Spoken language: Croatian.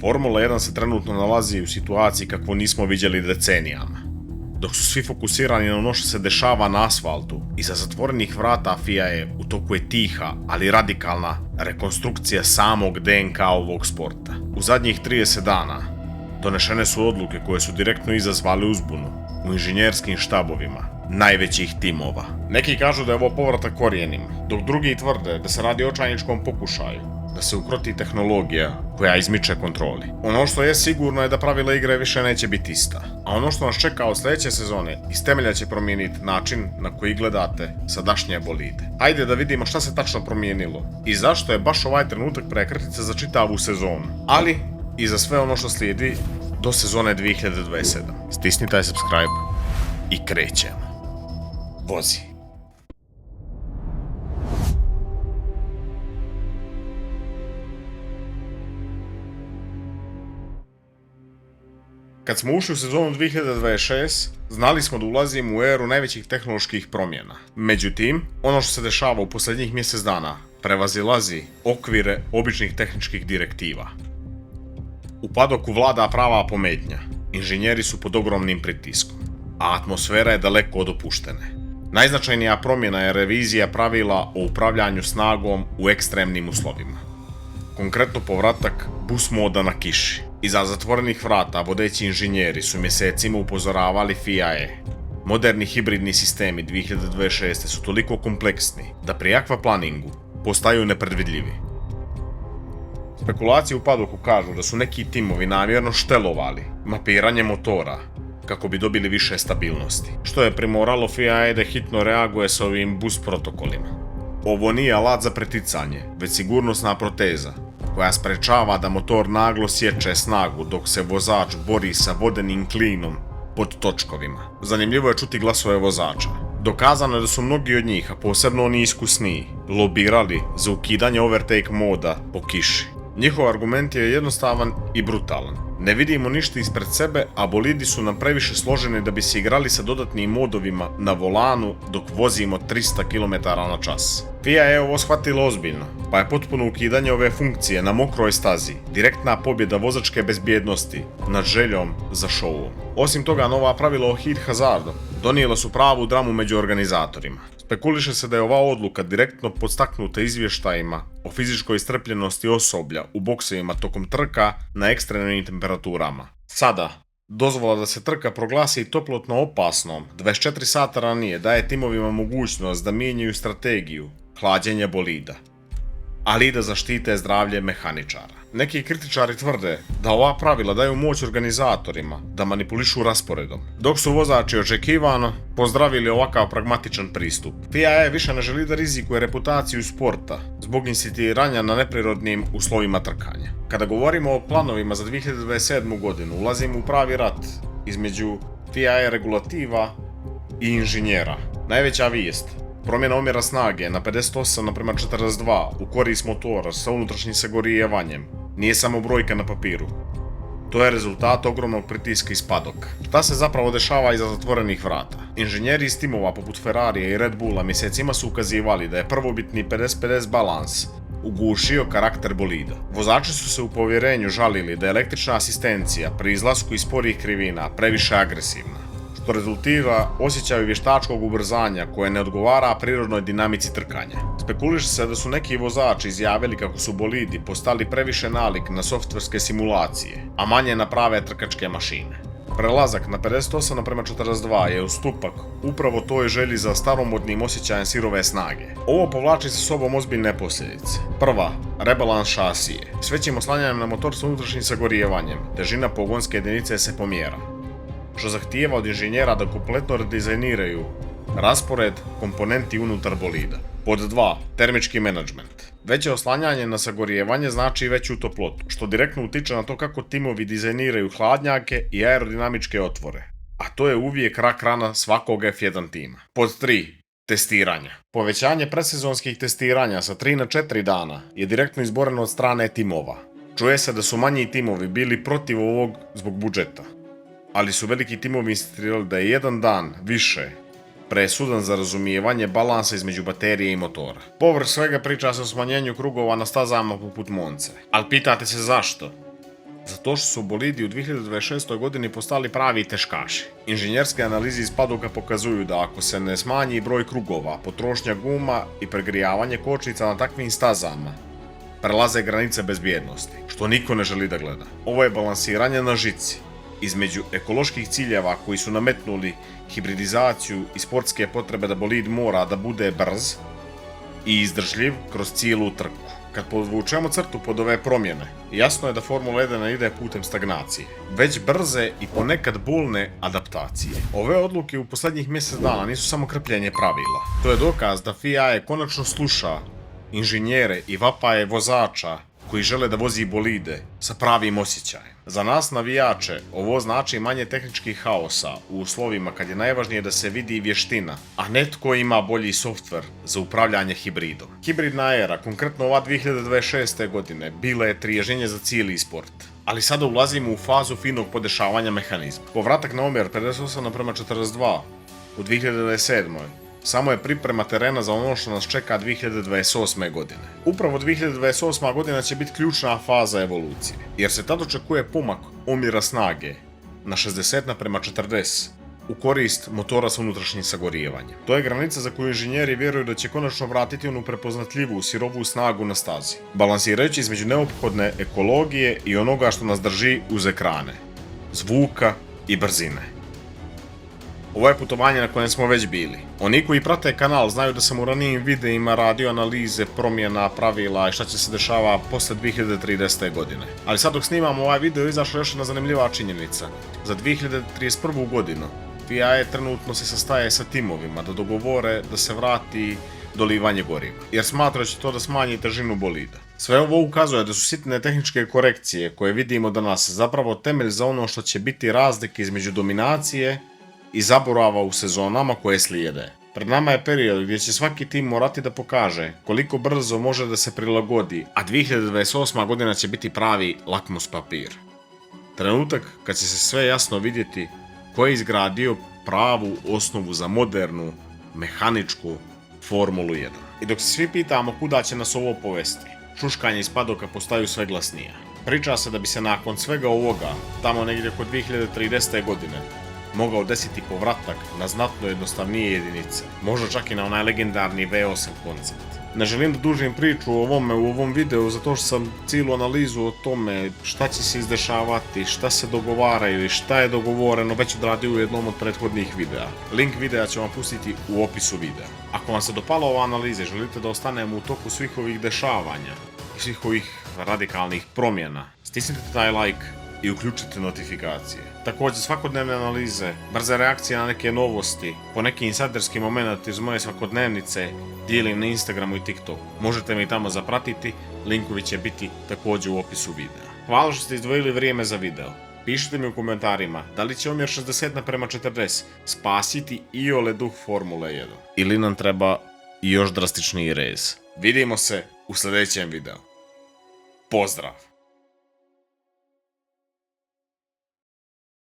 Formula 1 se trenutno nalazi u situaciji kakvu nismo vidjeli decenijama. Dok su svi fokusirani na ono što se dešava na asfaltu, iza zatvorenih vrata FIA u toku je tiha, ali radikalna rekonstrukcija samog DNK ovog sporta. U zadnjih 30 dana donešene su odluke koje su direktno izazvale uzbunu u inženjerskim štabovima najvećih timova. Neki kažu da je ovo povratak korijenima, dok drugi tvrde da se radi o očajničkom pokušaju, da se ukroti tehnologija koja izmiče kontroli. Ono što je sigurno je da pravila igre više neće biti ista, a ono što nas čeka od sljedeće sezone iz temelja će promijeniti način na koji gledate sadašnje bolide. Ajde da vidimo šta se tačno promijenilo i zašto je baš ovaj trenutak prekretnica za čitavu sezonu, ali i za sve ono što slijedi do sezone 2027. Stisni taj subscribe i krećemo. Vozi. Kad smo ušli u sezonu 2026, znali smo da ulazimo u eru najvećih tehnoloških promjena. Međutim, ono što se dešava u posljednjih mjesec dana prevazilazi okvire običnih tehničkih direktiva. U padoku vlada prava pometnja, inženjeri su pod ogromnim pritiskom, a atmosfera je daleko od opuštene. Najznačajnija promjena je revizija pravila o upravljanju snagom u ekstremnim uslovima. Konkretno povratak bus moda na kiši. Iza zatvorenih vrata vodeći inženjeri su mjesecima upozoravali FIA. Moderni hibridni sistemi 2026. su toliko kompleksni da pri aquaplaningu postaju nepredvidljivi. Spekulacije u padoku kažu da su neki timovi namjerno štelovali mapiranje motora kako bi dobili više stabilnosti, što je primoralo FIA da hitno reaguje sa ovim bus protokolima. Ovo nije alat za preticanje, već sigurnosna proteza koja sprečava da motor naglo sječe snagu dok se vozač bori sa vodenim klinom pod točkovima. Zanimljivo je čuti glasove vozača. Dokazano je da su mnogi od njih, a posebno oni iskusniji, lobirali za ukidanje overtake moda po kiši. Njihov argument je jednostavan i brutalan. Ne vidimo ništa ispred sebe, a bolidi su nam previše složeni da bi se igrali sa dodatnim modovima na volanu dok vozimo 300 km/h. FIA je ovo shvatila ozbiljno, pa je potpuno ukidanje ove funkcije na mokroj stazi direktna pobjeda vozačke bezbjednosti nad željom za šovom. Osim toga, nova pravila o hit hazardu donijela su pravu dramu među organizatorima. Spekuliše se da je ova odluka direktno podstaknuta izvještajima o fizičkoj istrpljenosti osoblja u boksevima tokom trka na ekstremnim temperaturama. Sada, dozvola da se trka proglasi toplotno opasnom 24 sata ranije daje timovima mogućnost da mijenjaju strategiju hlađenja bolida, ali i da zaštite zdravlje mehaničara. Neki kritičari tvrde da ova pravila daju moć organizatorima da manipulišu rasporedom, dok su vozači očekivano pozdravili ovakav pragmatičan pristup. FIA više ne želi da rizikuje reputaciju sporta zbog insistiranja na neprirodnim uslovima trkanja. Kada govorimo o planovima za 2027. godinu, ulazimo u pravi rat između FIA regulativa i inženjera. Najveća vijest: promjena omjera snage na 58:42 u korist motora sa unutrašnjim sagorijevanjem nije samo brojka na papiru. To je rezultat ogromnog pritiska iz padoka. Šta se zapravo dešava iza zatvorenih vrata? Inženjeri iz timova poput Ferrarija i Red Bulla mjesecima su ukazivali da je prvobitni 50-50 balans ugušio karakter bolida. Vozači su se u povjerenju žalili da je električna asistencija pri izlasku iz sporih krivina previše agresivna, što rezultira osjećaju vještačkog ubrzanja koje ne odgovara prirodnoj dinamici trkanja. Spekuliše se da su neki vozači izjavili kako su bolidi postali previše nalik na softverske simulacije, a manje na prave trkačke mašine. Prelazak na 58:42 je ustupak upravo toj želji za staromodnim osjećajem sirove snage. Ovo povlači sa sobom ozbiljne posljedice. Prva, rebalans šasije. S većim oslanjanjem na motor sa unutrašnjim sagorijevanjem, težina pogonske jedinice se pomjera, što zahtijeva od inženjera da kompletno redizajniraju raspored komponenti unutar bolida. Pod 2. Termički menadžment. Veće oslanjanje na sagorijevanje znači veću toplotu, što direktno utiče na to kako timovi dizajniraju hladnjake i aerodinamičke otvore, a to je uvijek rak rana svakog F1 tima. Pod 3. Testiranja. Povećanje predsezonskih testiranja sa 3 na 4 dana je direktno izboreno od strane timova. Čuje se da su manji timovi bili protiv ovog zbog budžeta, ali su veliki timovi insistirali da je jedan dan više presudan za razumijevanje balansa između baterije i motora. Povrh svega priča se o smanjenju krugova na stazama poput Monce. Ali pitate se zašto? Zato što su bolidi u 2026. godini postali pravi teškaši. Inženjerske analize iz padoka pokazuju da ako se ne smanji broj krugova, potrošnja guma i pregrijavanje kočnica na takvim stazama, prelaze granice bezbjednosti, što niko ne želi da gleda. Ovo je balansiranje na žici između ekoloških ciljeva koji su nametnuli hibridizaciju i sportske potrebe da bolid mora da bude brz i izdržljiv kroz cijelu trku. Kad podvučemo crtu pod ove promjene, jasno je da Formula 1 ne ide putem stagnacije, već brze i ponekad bolne adaptacije. Ove odluke u posljednjih mjesec dana nisu samo krpljenje pravila. To je dokaz da FIA je konačno sluša inženjere i vapaje vozača koji žele da vozi bolide sa pravim osjećajem. Za nas navijače ovo znači manje tehničkih haosa u uslovima kad je najvažnije da se vidi vještina, a netko ima bolji softver za upravljanje hibridom. Hibridna era, konkretno ova 2026. godine, bila je triježenje za cijeli sport. Ali sada ulazimo u fazu finog podešavanja mehanizma. Povratak na omjer 58:42 u 2027. samo je priprema terena za ono što nas čeka 2028. godine. Upravo 2028. godina će biti ključna faza evolucije, jer se tad očekuje pomak omjera snage na 60:40 u korist motora s unutrašnjim sagorijevanjem. To je granica za koju inženjeri vjeruju da će konačno vratiti onu prepoznatljivu sirovu snagu na stazi, balansirajući između neophodne ekologije i onoga što nas drži uz ekrane, zvuka i brzine. Ovo je putovanje na kojem smo već bili. Oni koji prate kanal znaju da sam u ranijim videima radio analize promjena, pravila i šta će se dešava posle 2030. godine. Ali sad dok snimamo ovaj video izašla još jedna zanimljiva činjenica. Za 2031. godinu FIA trenutno se sastaje sa timovima da dogovore da se vrati dolivanje goriva, jer smatra da će to da smanji težinu bolida. Sve ovo ukazuje da su sitne tehničke korekcije koje vidimo danas zapravo temelj za ono što će biti razlike između dominacije i zaborava u sezonama koje slijede. Pred nama je period gdje će svaki tim morati da pokaže koliko brzo može da se prilagodi, a 2028. godina će biti pravi lakmus papir. Trenutak kad će se sve jasno vidjeti ko je izgradio pravu osnovu za modernu, mehaničku Formulu 1. I dok se svi pitamo kuda će nas ovo povesti, šuškanje iz padoka postaju sve glasnija. Priča se da bi se nakon svega ovoga, tamo negdje oko 2030. godine, mogao desiti povratak na znatno jednostavnije jedinice, možda čak i na onaj legendarni V8 koncept. Ne želim da dužim priču o ovome u ovom videu zato što sam cijelu analizu o tome šta će se izdešavati, šta se dogovara ili šta je dogovoreno već odradio u jednom od prethodnih videa. Link videa ću vam pustiti u opisu videa. Ako vam se dopala ova analiza i želite da ostanemo u toku svih ovih dešavanja i svih ovih radikalnih promjena, stisnite taj like i uključite notifikacije. Također svakodnevne analize, brze reakcije na neke novosti, po neki insajderski moment iz moje svakodnevnice dijelim na Instagramu i TikToku. Možete mi tamo zapratiti, linkovi će biti također u opisu videa. Hvala što ste izdvojili vrijeme za video. Pišite mi u komentarima da li će omjer 60:40 spasiti iole duh Formule 1 ili nam treba još drastičniji rez. Vidimo se u sljedećem videu. Pozdrav!